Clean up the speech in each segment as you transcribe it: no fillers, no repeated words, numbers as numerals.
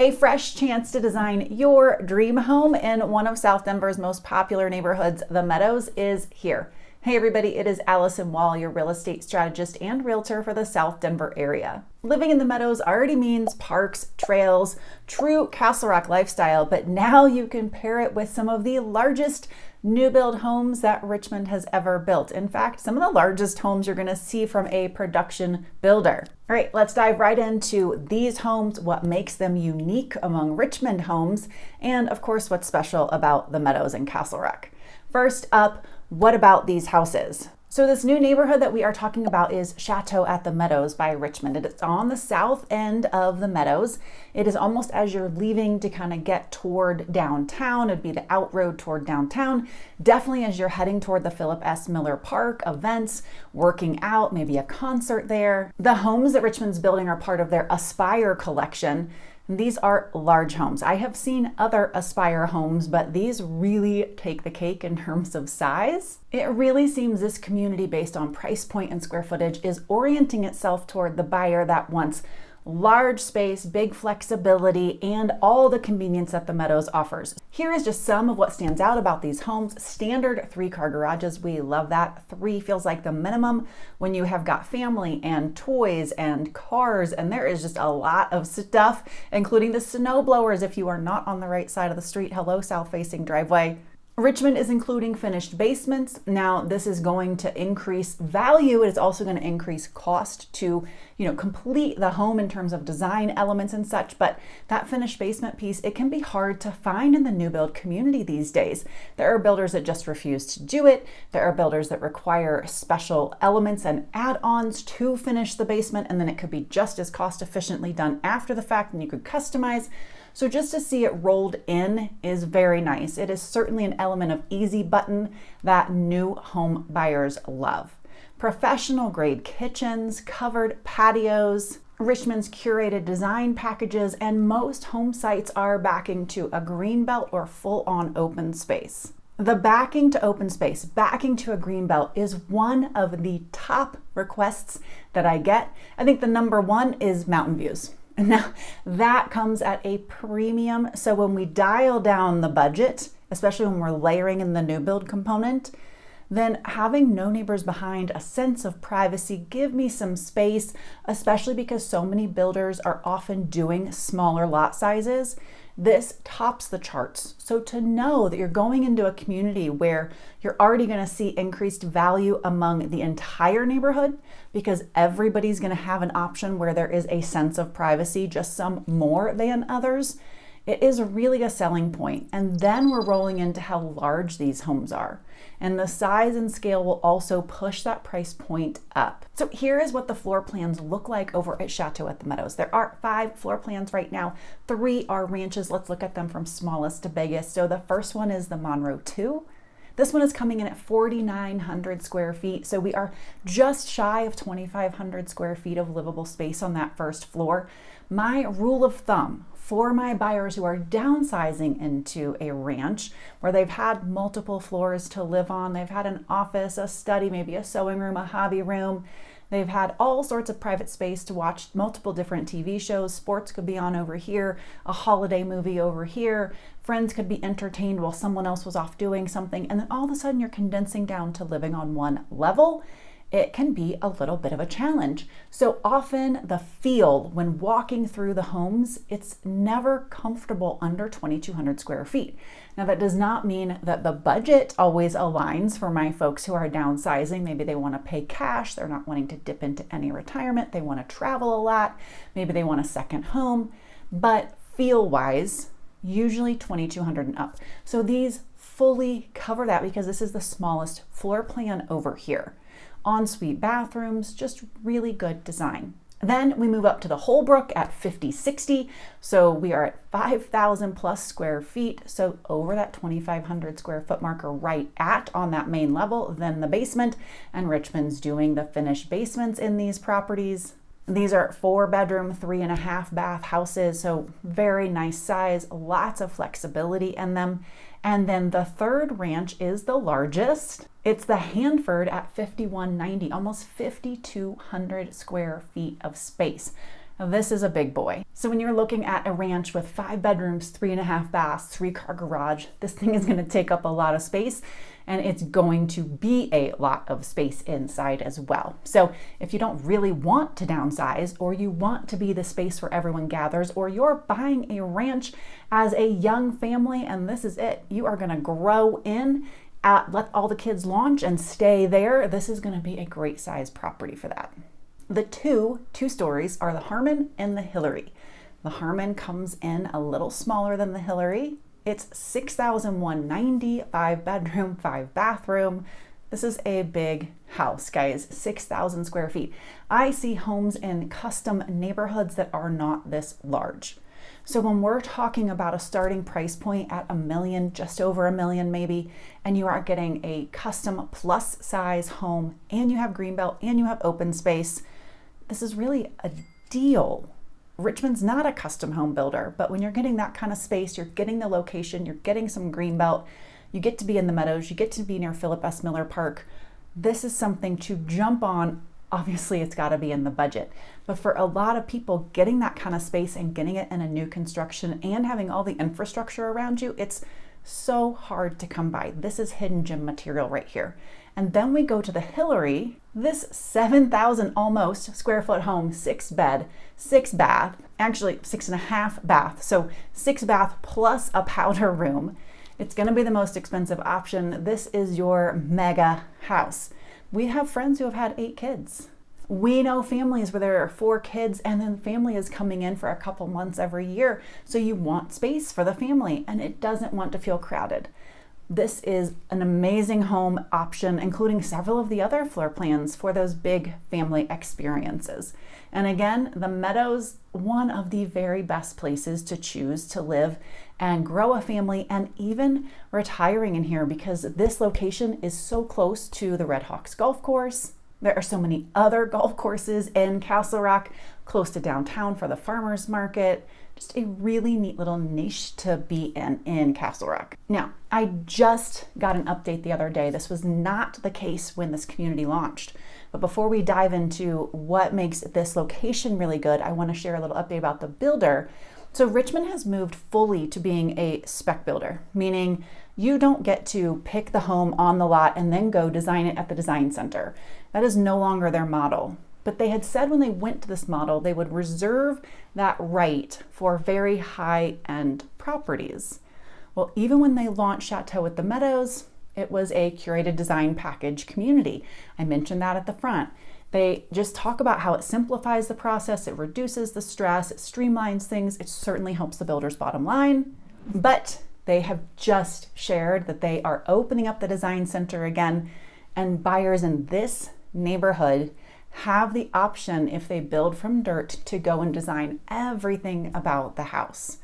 A fresh chance to design your dream home in one of South Denver's most popular neighborhoods, the Meadows, is here. Hey everybody, it is Alyson, your real estate strategist and realtor for the South Denver area. Living in the Meadows already means parks, trails, true Castle Rock lifestyle, but now you can pair it with some of the largest new build homes that Richmond has ever built. In fact, some of the largest homes you're going to see from a production builder. All right, let's dive right into these homes, what makes them unique among Richmond homes, and of course, what's special about the Meadows and Castle Rock. First up, what about these houses? So this new neighborhood that we are talking about is Chateau at the Meadows by Richmond. It's on the south end of the Meadows. It is almost as you're leaving to kind of get toward downtown. It'd be the out road toward downtown. Definitely as you're heading toward the Philip S. Miller Park, events, working out, maybe a concert there. The homes that Richmond's building are part of their Aspire collection. These are large homes. I have seen other Aspire homes, but these really take the cake in terms of size. It really seems this community, based on price point and square footage, is orienting itself toward the buyer that wants large space, big flexibility, and all the convenience that the Meadows offers. Here is just some of what stands out about these homes. Standard 3-car garages, we love that. 3 feels like the minimum when you have got family and toys and cars, and there is just a lot of stuff, including the snow blowers if you are not on the right side of the street. Hello, south-facing driveway. Richmond is including finished basements. Now, this is going to increase value. It is also going to increase cost to, complete the home in terms of design elements and such. But that finished basement piece, it can be hard to find in the new build community these days. There are builders that just refuse to do it. There are builders that require special elements and add-ons to finish the basement, and then it could be just as cost efficiently done after the fact, and you could customize. So just to see it rolled in is very nice. It is certainly an element of easy button that new home buyers love. Professional grade kitchens, covered patios, Richmond's curated design packages, and most home sites are backing to a green belt or full on open space. The backing to open space, backing to a green belt, is one of the top requests that I get. I think the number one is mountain views. Now, that comes at a premium. So when we dial down the budget, especially when we're layering in the new build component, then having no neighbors behind, a sense of privacy, give me some space, especially because so many builders are often doing smaller lot sizes. This tops the charts. So to know that you're going into a community where you're already going to see increased value among the entire neighborhood, because everybody's going to have an option where there is a sense of privacy, just some more than others, it is really a selling point. And then we're rolling into how large these homes are. And the size and scale will also push that price point up. So here is what the floor plans look like over at Chateau at the Meadows. There are 5 floor plans right now. 3 are ranches. Let's look at them from smallest to biggest. So the first one is the Monroe 2. This one is coming in at 4,900 square feet. So we are just shy of 2,500 square feet of livable space on that first floor. My rule of thumb for my buyers who are downsizing into a ranch where they've had multiple floors to live on, they've had an office, a study, maybe a sewing room, a hobby room, they've had all sorts of private space to watch multiple different TV shows. Sports could be on over here, a holiday movie over here, friends could be entertained while someone else was off doing something, and then all of a sudden you're condensing down to living on one level. It can be a little bit of a challenge. So often the feel when walking through the homes, it's never comfortable under 2,200 square feet. Now that does not mean that the budget always aligns for my folks who are downsizing. Maybe they want to pay cash. They're not wanting to dip into any retirement. They want to travel a lot. Maybe they want a second home, but feel-wise, usually 2,200 and up. So these fully cover that because this is the smallest floor plan over here. Ensuite bathrooms, just really good design. Then we move up to the Holbrook at 5060. So we are at 5,000 plus square feet. So over that 2,500 square foot marker right at on that main level, then the basement, and Richmond's doing the finished basements in these properties. These are 4-bedroom, 3.5 bath houses. So very nice size, lots of flexibility in them. And then the third ranch is the largest. It's the Hanford at 5190, almost 5,200 square feet of space. This is a big boy. So when you're looking at a ranch with 5 bedrooms, 3.5 baths, 3-car garage, this thing is going to take up a lot of space, and it's going to be a lot of space inside as well. So if you don't really want to downsize, or you want to be the space where everyone gathers, or you're buying a ranch as a young family and this is it, you are going to grow in, let all the kids launch and stay there, this is going to be a great size property for that. The two stories are the Harmon and the Hillary. The Harmon comes in a little smaller than the Hillary. It's 6,190, 5 bedroom, 5 bathroom. This is a big house, guys, 6,000 square feet. I see homes in custom neighborhoods that are not this large. So when we're talking about a starting price point at $1 million, just over $1 million maybe, and you are getting a custom plus size home, and you have greenbelt and you have open space, this is really a deal. Richmond's not a custom home builder, but when you're getting that kind of space, you're getting the location, you're getting some greenbelt, you get to be in the Meadows, you get to be near Philip S. Miller Park. This is something to jump on. Obviously, it's got to be in the budget. But for a lot of people, getting that kind of space and getting it in a new construction and having all the infrastructure around you, it's so hard to come by. This is hidden gem material right here. And then we go to the Hillary, this 7,000 almost square foot home, 6 bed, 6 bath, actually 6.5 bath. So 6 bath plus a powder room. It's going to be the most expensive option. This is your mega house. We have friends who have had 8 kids. We know families where there are 4 kids and then family is coming in for a couple months every year. So you want space for the family and it doesn't want to feel crowded. This is an amazing home option, including several of the other floor plans for those big family experiences. And again, the Meadows, one of the very best places to choose to live and grow a family and even retiring in here, because this location is so close to the Red Hawks golf course. There are so many other golf courses in Castle Rock, close to downtown for the farmers market. Just a really neat little niche to be in Castle Rock. Now, I just got an update the other day. This was not the case when this community launched. But before we dive into what makes this location really good, I want to share a little update about the builder. So Richmond has moved fully to being a spec builder, meaning you don't get to pick the home on the lot and then go design it at the design center. That is no longer their model. But they had said when they went to this model, they would reserve that right for very high-end properties. Well, even when they launched Chateau at the Meadows, it was a curated design package community. I mentioned that at the front. They just talk about how it simplifies the process, it reduces the stress, it streamlines things, it certainly helps the builder's bottom line. But they have just shared that they are opening up the design center again, and buyers in this neighborhood have the option, if they build from dirt, to go and design everything about the house.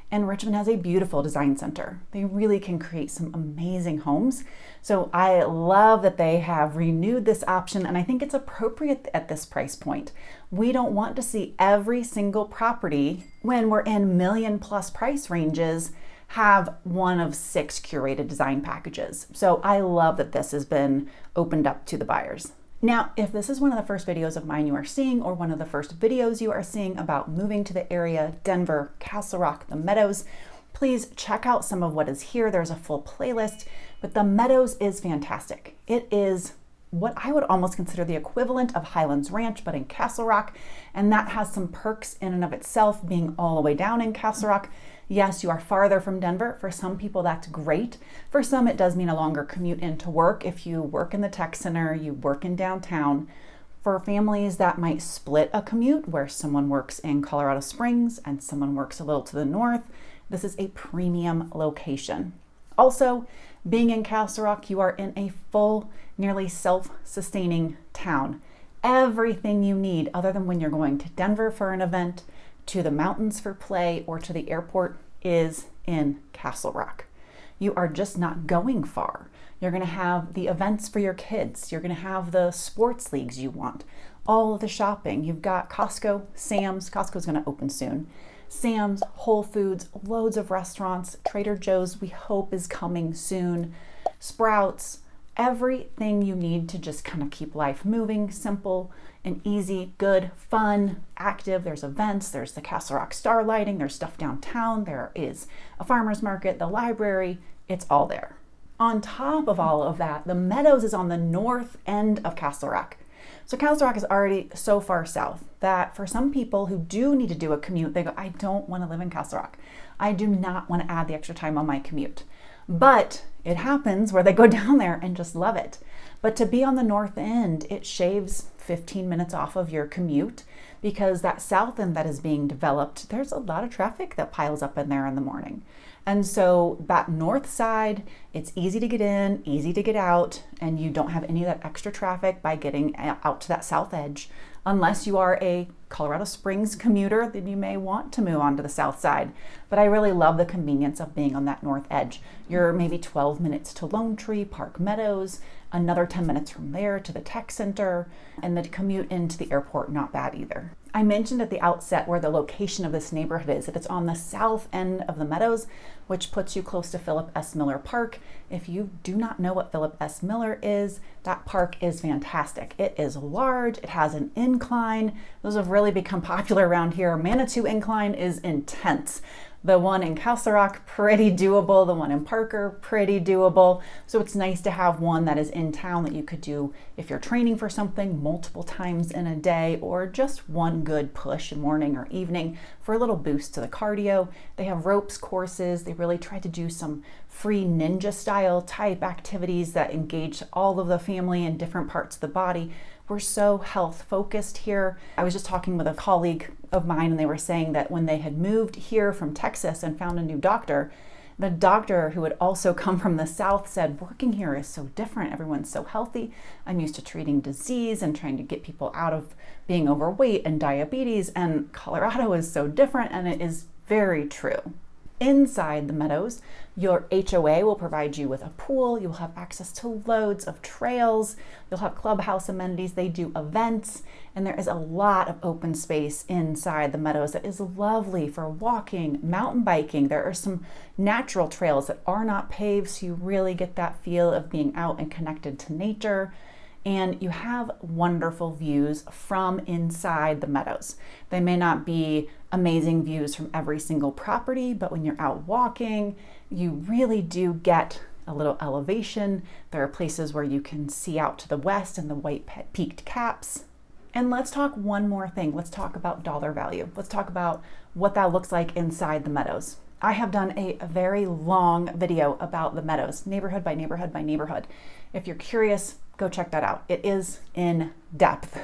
And Richmond has a beautiful design center. They really can create some amazing homes. So I love that they have renewed this option, and I think it's appropriate at this price point. We don't want to see every single property, when we're in million-plus price ranges, have one of 6 curated design packages. So I love that this has been opened up to the buyers. Now, if this is one of the first videos of mine you are seeing, or one of the first videos you are seeing about moving to the area, Denver, Castle Rock, the Meadows, please check out some of what is here. There's a full playlist, but the Meadows is fantastic. It is what I would almost consider the equivalent of Highlands Ranch, but in Castle Rock, and that has some perks in and of itself, being all the way down in Castle Rock. Yes, you are farther from Denver. For some people, that's great. For some, it does mean a longer commute into work. If you work in the tech center, you work in downtown. For families that might split a commute, where someone works in Colorado Springs and someone works a little to the north, this is a premium location. Also, being in Castle Rock, you are in a full, nearly self-sustaining town. Everything you need, other than when you're going to Denver for an event, to the mountains for play, or to the airport, is in Castle Rock. You are just not going far. You're going to have the events for your kids. You're going to have the sports leagues you want, all of the shopping. You've got Costco, Sam's. Costco's going to open soon. Sam's, Whole Foods, loads of restaurants. Trader Joe's, we hope, is coming soon. Sprouts, everything you need to just kind of keep life moving, simple and easy, good, fun, active. There's events, there's the Castle Rock Star Lighting, there's stuff downtown, there is a farmer's market, the library, it's all there. On top of all of that, the Meadows is on the north end of Castle Rock. So Castle Rock is already so far south that for some people who do need to do a commute, they go, I don't want to live in Castle Rock. I do not want to add the extra time on my commute. But it happens where they go down there and just love it. But to be on the north end, it shaves 15 minutes off of your commute because that south end that is being developed, there's a lot of traffic that piles up in there in the morning. And so that north side, it's easy to get in, easy to get out, and you don't have any of that extra traffic by getting out to that south edge. Unless you are a Colorado Springs commuter, then you may want to move on to the south side. But I really love the convenience of being on that north edge. You're maybe 12 minutes to Lone Tree, Park Meadows, another 10 minutes from there to the tech center, and the commute into the airport, not bad either. I mentioned at the outset where the location of this neighborhood is, that it's on the south end of the Meadows, which puts you close to Philip S. Miller Park. If you do not know what Philip S. Miller is, that park is fantastic. It is large, it has an incline. Those have really become popular around here. Manitou Incline is intense. The one in Castle Rock, pretty doable. The one in Parker, pretty doable. So it's nice to have one that is in town that you could do if you're training for something multiple times in a day, or just one good push in morning or evening for a little boost to the cardio. They have ropes courses. They really try to do some free ninja style type activities that engage all of the family in different parts of the body. We're so health focused here. I was just talking with a colleague of mine, and they were saying that when they had moved here from Texas and found a new doctor, the doctor who had also come from the South said, working here is so different. Everyone's so healthy. I'm used to treating disease and trying to get people out of being overweight and diabetes, and Colorado is so different, and it is very true. Inside the Meadows, your HOA will provide you with a pool. You'll have access to loads of trails. You'll have clubhouse amenities. They do events, and there is a lot of open space inside the Meadows that is lovely for walking, mountain biking. There are some natural trails that are not paved, so you really get that feel of being out and connected to nature. And you have wonderful views from inside the Meadows. They may not be amazing views from every single property, but when you're out walking, you really do get a little elevation. There are places where you can see out to the west and the white peaked caps. And let's talk one more thing. Let's talk about dollar value. Let's talk about what that looks like inside the Meadows. I have done a very long video about the Meadows, neighborhood by neighborhood by neighborhood. If you're curious, go check that out. It is in depth.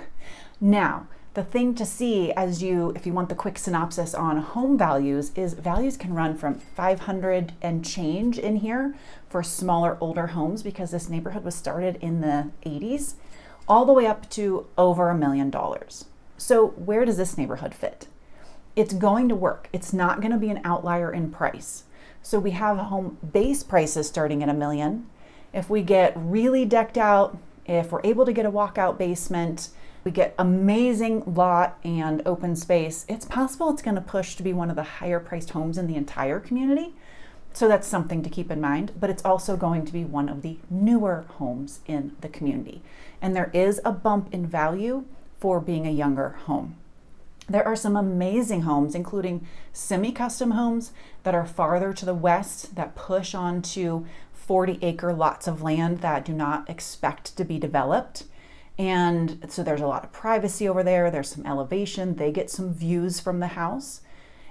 Now, the thing to see if you want the quick synopsis on home values, is values can run from 500 and change in here for smaller, older homes, because this neighborhood was started in the 80s, all the way up to over $1 million. So where does this neighborhood fit? It's going to work. It's not going to be an outlier in price. So we have home base prices starting at $1 million. If we get really decked out, if we're able to get a walkout basement, we get amazing lot and open space, it's possible it's going to push to be one of the higher priced homes in the entire community. So that's something to keep in mind, but it's also going to be one of the newer homes in the community. And there is a bump in value for being a younger home. There are some amazing homes, including semi-custom homes that are farther to the west that push onto 40-acre lots of land that do not expect to be developed. And so there's a lot of privacy over there. There's some elevation. They get some views from the house,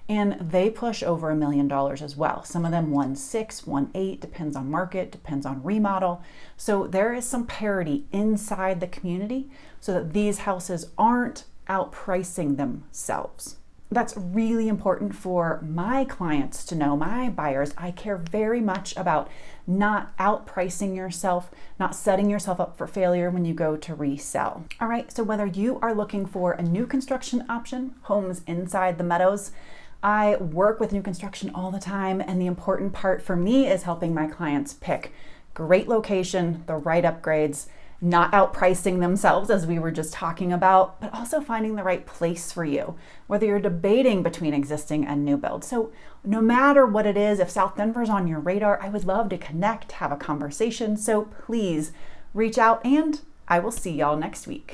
and they push over $1 million as well. Some of them 1.6, 1.8, depends on market, depends on remodel. So there is some parity inside the community so that these houses aren't outpricing themselves. That's really important for my clients to know, my buyers. I care very much about not outpricing yourself, not setting yourself up for failure when you go to resell. All right, so whether you are looking for a new construction option, homes inside the Meadows, I work with new construction all the time, and the important part for me is helping my clients pick great location, the right upgrades, not outpricing themselves, as we were just talking about, but also finding the right place for you, whether you're debating between existing and new build. So no matter what it is, if South Denver's on your radar, I would love to connect, have a conversation. So please Reach out and I will see y'all next week.